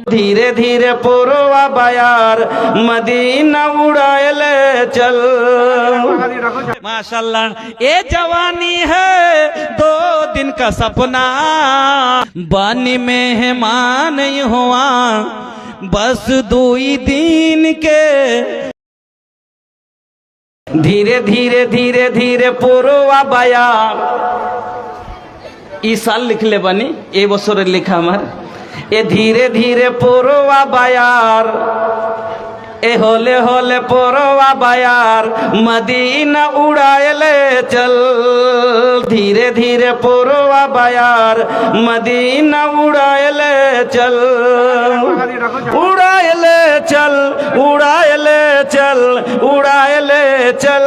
धीरे धीरे पुरवा बयार मदीना उड़ाए ले चल। माशाल्लाह, ये जवानी है 2 दिन का सपना, बानी मेहमान नहीं हुआ बस 2 दिन के। धीरे धीरे धीरे धीरे पुरवा बयार इस साल लिखले बानी, ए बছরের লেখা আমার। ए धीरे धीरे पुरवा बयार ए होले होले पुरवा बयार मदीना उड़ाए ले चल। धीरे धीरे पुरवा बयार मदीना उड़ाए ले चल। उड़ाए ले चल, उड़ाए ले चल, उड़ाए ले चल।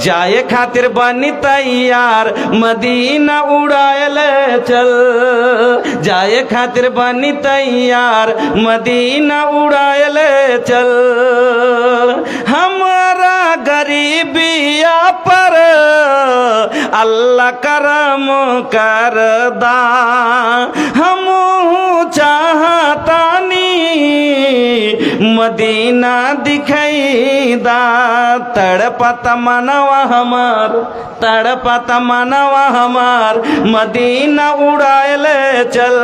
जाए खातिर बनी तैयार मदीना उड़ाए ले चल। जाए खातिर बनी तैयार मदीना उड़ाए ले चल। हमारा गरीबिया पर अल्लाह करम कर दा, हम चाहतानी मदीना दिखाई दा। तड़पत मनवा हमार, तड़पत मनवा हमार मदीना उड़ाए ले चल।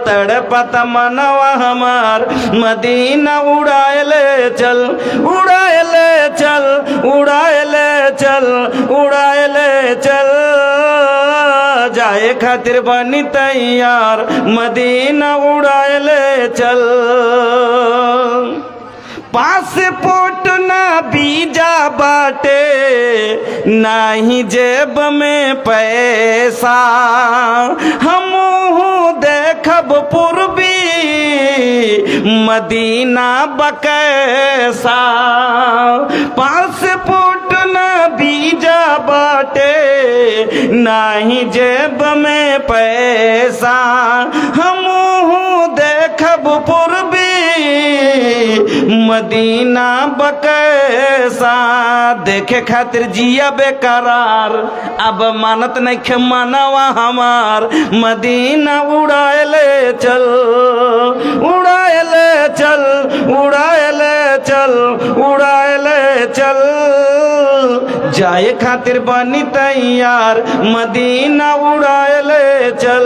तड़पत मनवा हमार मदीना उड़ाए ले चल। उड़ाए ले चल, उड़ाए ले चल, उड़ाए ले चल। जाए खातिर बनी तैयार मदीना उड़ाए ले चल। पासपोर्ट ना वीजा बाटे नाही जेब में पैसा, हम देखब पूर्वी मदीना बकैसा। पासपोर्ट ना वीजा बाटे नाही जेब में पैसा, हम देखब पूर्वी मदीना बकैसा। देखे खातिर जिया बेकरार अब मानत नहीं खे मनवा हमार मदीना उड़ाए ले चल। उड़ाए ले चल, उड़ाए ले चल, उड़ाए ले चल। जाए खातिर बनी तैयार मदीना उड़ाए ले चल।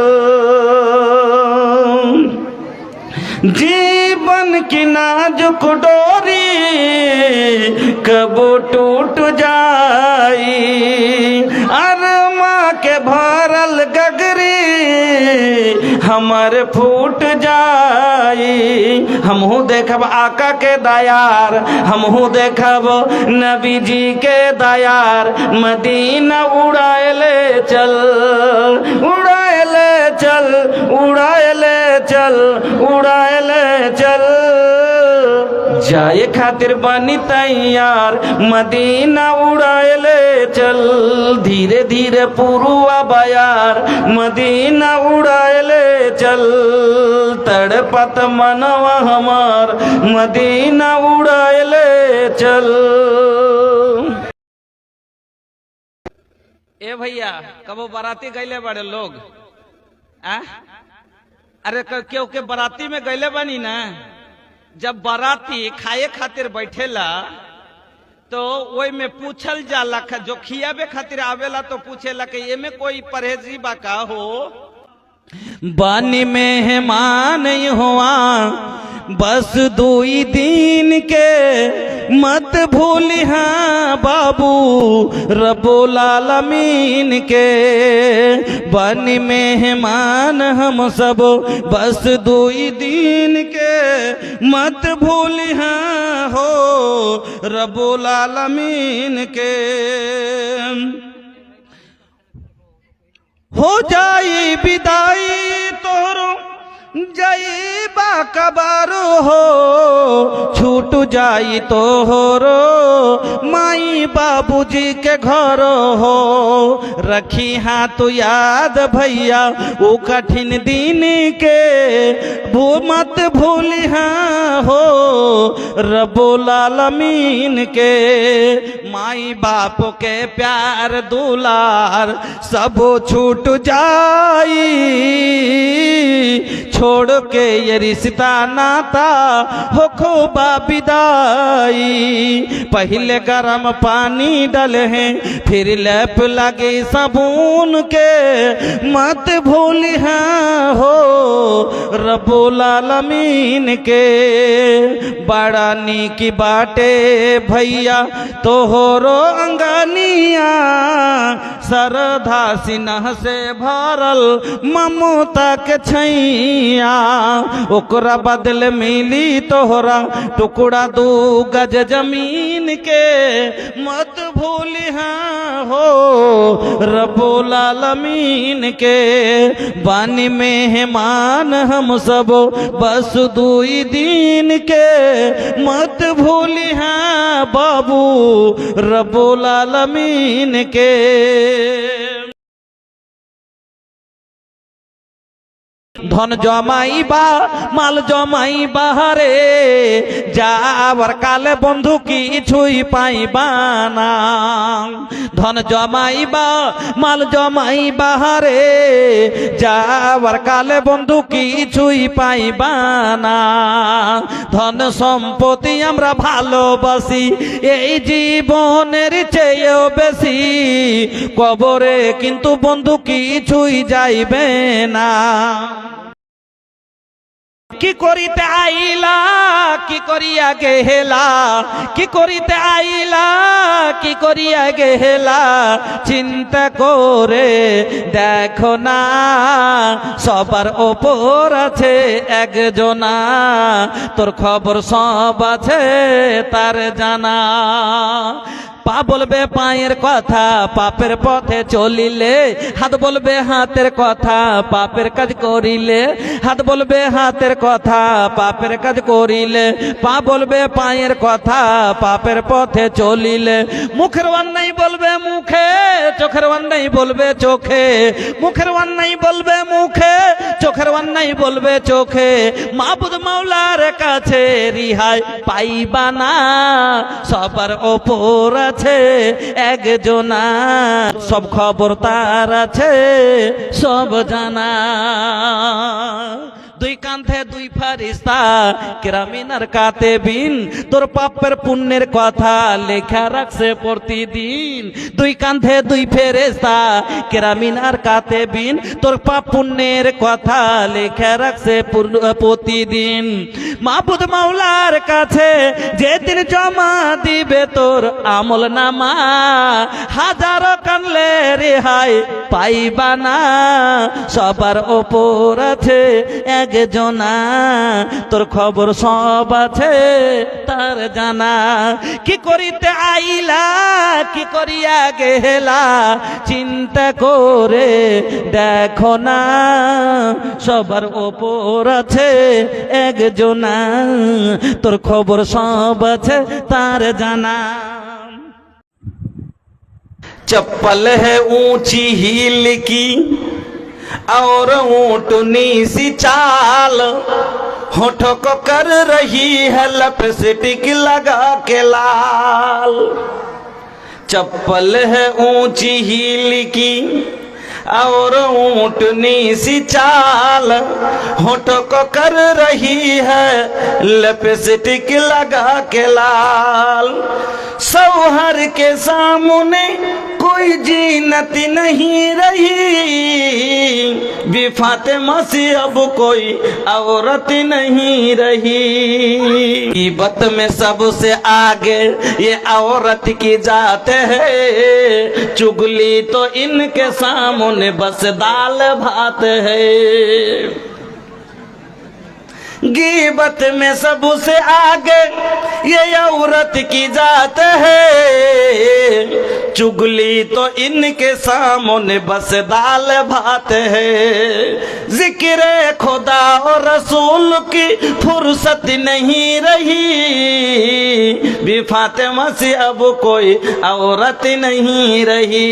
जीवन की नाजुक डोरी कब टूट जाई, अरमा के भरल गगरी हमर फूट जाई। हमहू देखब आका के दयार, हमहू देखब नबी जी के दयार मदीना उड़ाए ले चल। उड़ाए ले चल, उड़ाए ले चल, उड़ाए ले चल। जाए खातिर बनी तैयार मदीना उड़ाए ले चल। धीरे धीरे पुरवा बयार मदीना उड़ाए ले चल। तड़पत मनवा हमार मदीना उड़ाए ले चल। ए भैया कबो बाराती गईले बड़े लोग आ? अरे क्यों के बाराती में गईले बनी ना, जब बाराती खाए खातिर बैठेला तो वही में पूछल जाला, जो खियाबे खातिर आवेला तो पूछेला कि ये में कोई परहेजी बा का हो। बानी मेहमान नहीं हुआ बस 2 दिन के, मत भूली हाँ बाबू रब्बुल आलमीन के। बानी मेहमान हम सब बस 2 दिन के, मत भूली हाँ हो रब्बुल आलमीन के। हो जाई विदाई तोरो जईबा कबार हो छूट जाई तो हो रो माई बाबूजी के घर हो रखी हाथ याद भैया वो कठिन दिन के मत भूलिहा हो रब्बुल आलमीन के माई बाप के प्यार दुलार सब छूट जाई छोड़ के ये रिश्ता नाता हो खूबा विदाई पहले गरम पानी डाले हैं फिर लैप लगे साबुन के मत भूलिहा हो रब्बुल आलमीन के बड़ा नीकी बाटे भैया तोहरो अंगनिया सरधा सिन्ह से भरल ममता के छैया ओकरा बदल मिली तोहरा टुकड़ा दू गज जमीन के मत भूलिहा हो रब्बुल आलमीन के बानी मेहमान हम सब बस दुई दिन के मत भूलिहा बाबू रब्बुल आलमीन के धन जमाइबा माल जमाइबा रे যাবার কালে বন্ধু কিছুই পাইবা না ধন জমাইবা মাল জমাইবা রে যাবার কালে বন্ধু কিছুই পাইবা না ধন সম্পত্তি আমরা ভালোবাসি এই জীবনের চেয়েও বেশি কবরে কিন্তু বন্ধু কিছুই যাইবে না কি করিতে আইলা কি করিয়া গেলা কি করিতে আইলা কি করিয়া গেলা চিন্তা করে দেখো না সবার ওপর আছে একজনা তোর খবর সব আছে তার জানা পা বলবে পায়ের কথা পাপের পথে চলিলে হাত বলবে হাতের কথা পাপের কাজ করিলে হাত বলবে হাতের কথা পাপের কাজ করিলে পা বলবে পায়ের কথা পাপের পথে চলিলে মুখের অন্যায় বলবে মুখে চোখের অন্যায় বলবে চোখে মুখের অন্যায় বলবে মুখে চোখের অন্যায় বলবে চোখে মাবুদ মাওলার কাছে রিহাই পাইবা না সবার ওপর আছে একজনা সব খবর তার আছে সব জানা দুই কাঁধে দুই ফারিস্তা কিরামিন আর কাতেবিন তোর পাপের পুণ্যের কথা লেখা রাখছে প্রতিদিন দুই কাঁধে দুই ফেরেশতা কিরামিন আর কাতেবিন তোর পাপ পুণ্যের কথা লেখা রাখছে প্রতিদিন মাবুদ মাওলার কাছে যেদিন জমা দিবে তোর আমল নামা হাজারো কানলে রেহাই পাইবা না সবার ওপর আছে একজনা তোর খবর সব আছে তার জানা কি করিতে আইলা কি করিয়া গেলা চিন্তা করে দেখো না সবার ওপর আছে একজনা তোর খবর সব আছে তার জানা चप्पल है ऊंची हील की और ऊंटनी सी चाल होठों को कर रही है लिपस्टिक लगा के लाल चप्पल है ऊंची हील की और ऊंटनी सी चाल होठों को कर रही है लिपस्टिक लगा के लाल सौहर के सामने कोई जीनत नहीं रही बेफातिमा से अब कोई औरत नहीं रही ग़ीबत में सबसे आगे ये औरत की जात है चुगली तो इनके सामने बस दाल भात है ग़ीबत में सबसे आगे ये औरत की जात है चुगली तो इनके सामने बस दाल भात है। जिक्र खुदा और रसूल की फुर्सत नहीं रही, भी फातिमा से अब कोई औरत नहीं रही।